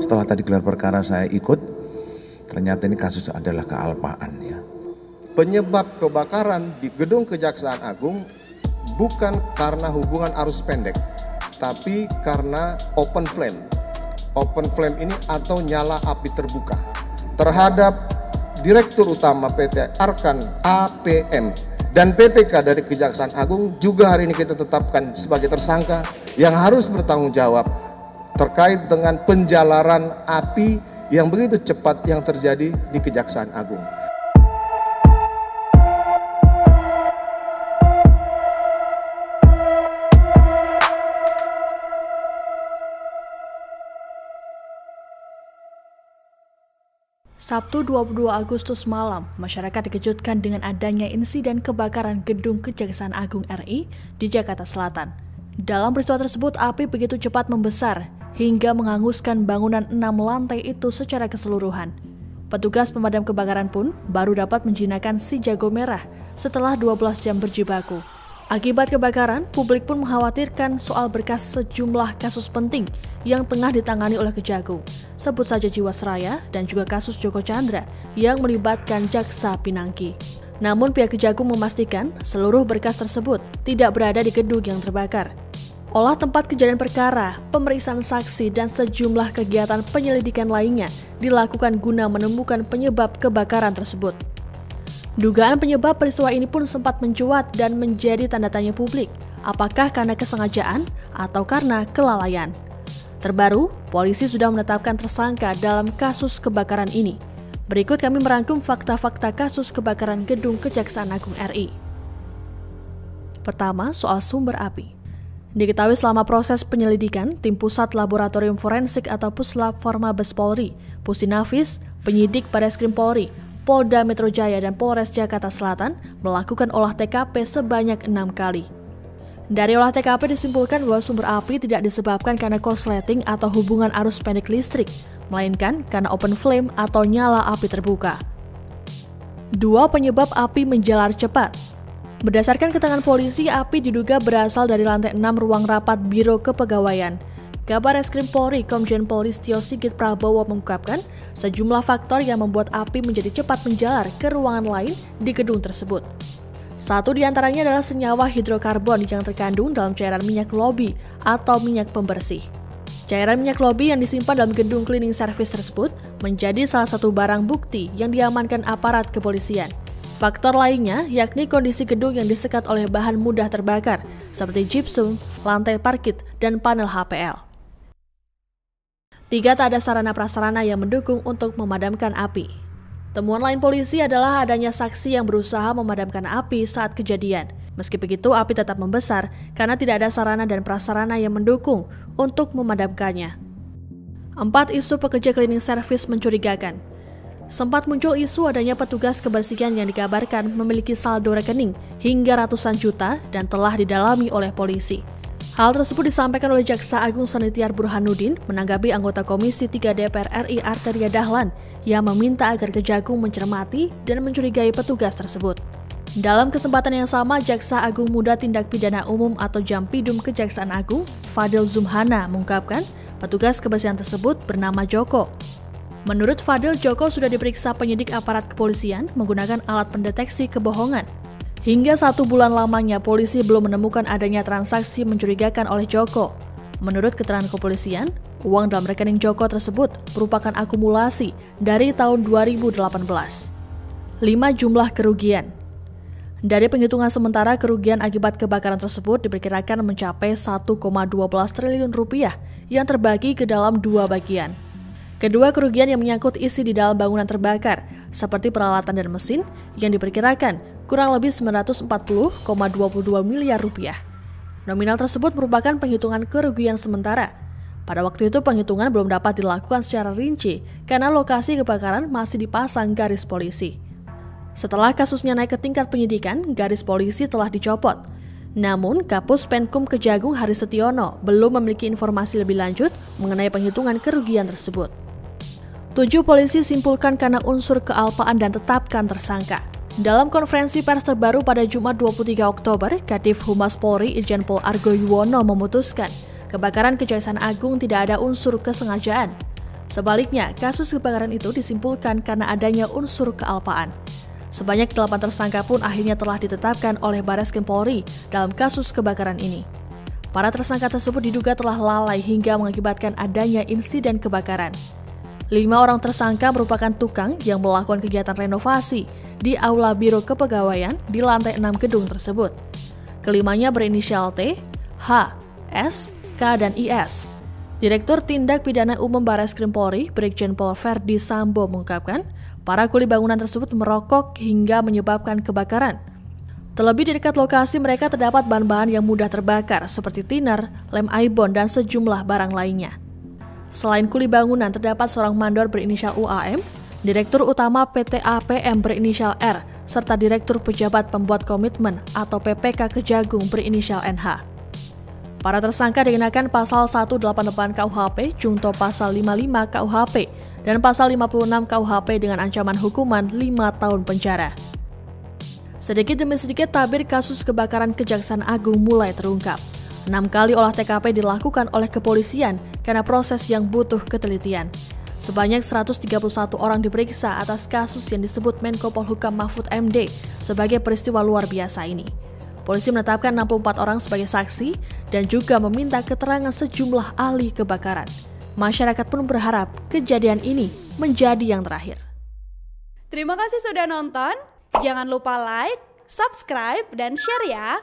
Setelah tadi gelar perkara saya ikut, ternyata ini kasus adalah kealpaan ya. Penyebab kebakaran di gedung Kejaksaan Agung bukan karena hubungan arus pendek, tapi karena open flame. Open flame ini atau nyala api terbuka terhadap Direktur Utama PT Arkan APM dan PPK dari Kejaksaan Agung juga hari ini kita tetapkan sebagai tersangka yang harus bertanggung jawab terkait dengan penjalaran api yang begitu cepat yang terjadi di Kejaksaan Agung. Sabtu 22 Agustus malam, masyarakat dikejutkan dengan adanya insiden kebakaran gedung Kejaksaan Agung RI di Jakarta Selatan. Dalam peristiwa tersebut, api begitu cepat membesar hingga menghanguskan bangunan 6 lantai itu secara keseluruhan. Petugas pemadam kebakaran pun baru dapat menjinakkan si jago merah setelah 12 jam berjibaku. Akibat kebakaran, publik pun mengkhawatirkan soal berkas sejumlah kasus penting yang tengah ditangani oleh Kejagung, sebut saja Jiwasraya dan juga kasus Joko Chandra yang melibatkan Jaksa Pinangki. Namun pihak Kejagung memastikan seluruh berkas tersebut tidak berada di gedung yang terbakar. Olah tempat kejadian perkara, pemeriksaan saksi, dan sejumlah kegiatan penyelidikan lainnya dilakukan guna menemukan penyebab kebakaran tersebut. Dugaan penyebab peristiwa ini pun sempat mencuat dan menjadi tanda tanya publik, apakah karena kesengajaan atau karena kelalaian. Terbaru, polisi sudah menetapkan tersangka dalam kasus kebakaran ini. Berikut kami merangkum fakta-fakta kasus kebakaran gedung Kejaksaan Agung RI. Pertama, soal sumber api. Diketahui selama proses penyelidikan, tim Pusat Laboratorium Forensik atau Puslap Formabes Polri, Pusinafis, penyidik Bareskrim Polri, Polda Metro Jaya dan Polres Jakarta Selatan melakukan olah TKP sebanyak 6 kali. Dari olah TKP disimpulkan bahwa sumber api tidak disebabkan karena korsleting atau hubungan arus pendek listrik, melainkan karena open flame atau nyala api terbuka. 2. Penyebab api menjalar cepat. Berdasarkan keterangan polisi, api diduga berasal dari lantai 6 ruang rapat Biro Kepegawaian. Kabar Reskrim Polri Komjen Pol Listio Sigit Prabowo mengungkapkan sejumlah faktor yang membuat api menjadi cepat menjalar ke ruangan lain di gedung tersebut. Satu di antaranya adalah senyawa hidrokarbon yang terkandung dalam cairan minyak lobi atau minyak pembersih. Cairan minyak lobi yang disimpan dalam gedung cleaning service tersebut menjadi salah satu barang bukti yang diamankan aparat kepolisian. Faktor lainnya yakni kondisi gedung yang disekat oleh bahan mudah terbakar seperti gypsum, lantai parkit, dan panel HPL. 3. Tak ada sarana-prasarana yang mendukung untuk memadamkan api. Temuan lain polisi adalah adanya saksi yang berusaha memadamkan api saat kejadian. Meski begitu, api tetap membesar karena tidak ada sarana dan prasarana yang mendukung untuk memadamkannya. 4. Isu pekerja cleaning service mencurigakan. Sempat muncul isu adanya petugas kebersihan yang dikabarkan memiliki saldo rekening hingga ratusan juta dan telah didalami oleh polisi. Hal tersebut disampaikan oleh Jaksa Agung Sanitiar Burhanuddin menanggapi anggota Komisi 3 DPR RI Arteria Dahlan yang meminta agar Kejagung mencermati dan mencurigai petugas tersebut. Dalam kesempatan yang sama, Jaksa Agung Muda Tindak Pidana Umum atau Jampidum Kejaksaan Agung, Fadil Zumhana, mengungkapkan petugas kebersihan tersebut bernama Joko. Menurut Fadil, Joko sudah diperiksa penyidik aparat kepolisian menggunakan alat pendeteksi kebohongan. Hingga 1 bulan lamanya, polisi belum menemukan adanya transaksi mencurigakan oleh Joko. Menurut keterangan kepolisian, uang dalam rekening Joko tersebut merupakan akumulasi dari tahun 2018. 5. Jumlah kerugian. Dari penghitungan sementara, kerugian akibat kebakaran tersebut diperkirakan mencapai 1,12 triliun rupiah yang terbagi ke dalam 2 bagian. Kedua kerugian yang menyangkut isi di dalam bangunan terbakar, seperti peralatan dan mesin, yang diperkirakan kurang lebih 940,22 miliar rupiah. Nominal tersebut merupakan penghitungan kerugian sementara. Pada waktu itu penghitungan belum dapat dilakukan secara rinci karena lokasi kebakaran masih dipasang garis polisi. Setelah kasusnya naik ke tingkat penyidikan, garis polisi telah dicopot. Namun, Kapus Penkum Kejagung Haris Setiono belum memiliki informasi lebih lanjut mengenai penghitungan kerugian tersebut. 7. Polisi simpulkan karena unsur kealpaan dan tetapkan tersangka. Dalam konferensi pers terbaru pada Jumat 23 Oktober, Kadif Humas Polri Irjen Pol Argo Yuwono memutuskan kebakaran Kejaksaan Agung tidak ada unsur kesengajaan. Sebaliknya, kasus kebakaran itu disimpulkan karena adanya unsur kealpaan. Sebanyak 8 tersangka pun akhirnya telah ditetapkan oleh Bareskrim Polri dalam kasus kebakaran ini. Para tersangka tersebut diduga telah lalai hingga mengakibatkan adanya insiden kebakaran. 5 orang tersangka merupakan tukang yang melakukan kegiatan renovasi di Aula Biro Kepegawaian di lantai 6 gedung tersebut. Kelimanya berinisial T, H, S, K, dan IS. Direktur Tindak Pidana Umum Bareskrim Polri, Brigjen Pol Ferdi Sambo mengungkapkan, para kuli bangunan tersebut merokok hingga menyebabkan kebakaran. Terlebih di dekat lokasi mereka terdapat bahan-bahan yang mudah terbakar seperti thinner, lem aibon, dan sejumlah barang lainnya. Selain kuli bangunan, terdapat seorang mandor berinisial UAM, Direktur Utama PT APM berinisial R, serta Direktur Pejabat Pembuat Komitmen atau PPK Kejagung berinisial NH. Para tersangka dikenakan pasal 188 KUHP, junto pasal 55 KUHP, dan pasal 56 KUHP dengan ancaman hukuman 5 tahun penjara. Sedikit demi sedikit tabir kasus kebakaran Kejaksaan Agung mulai terungkap. 6 kali olah TKP dilakukan oleh kepolisian karena proses yang butuh ketelitian. Sebanyak 131 orang diperiksa atas kasus yang disebut Menko Polhukam Mahfud MD sebagai peristiwa luar biasa ini. Polisi menetapkan 64 orang sebagai saksi dan juga meminta keterangan sejumlah ahli kebakaran. Masyarakat pun berharap kejadian ini menjadi yang terakhir. Terima kasih sudah nonton. Jangan lupa like, subscribe, dan share ya.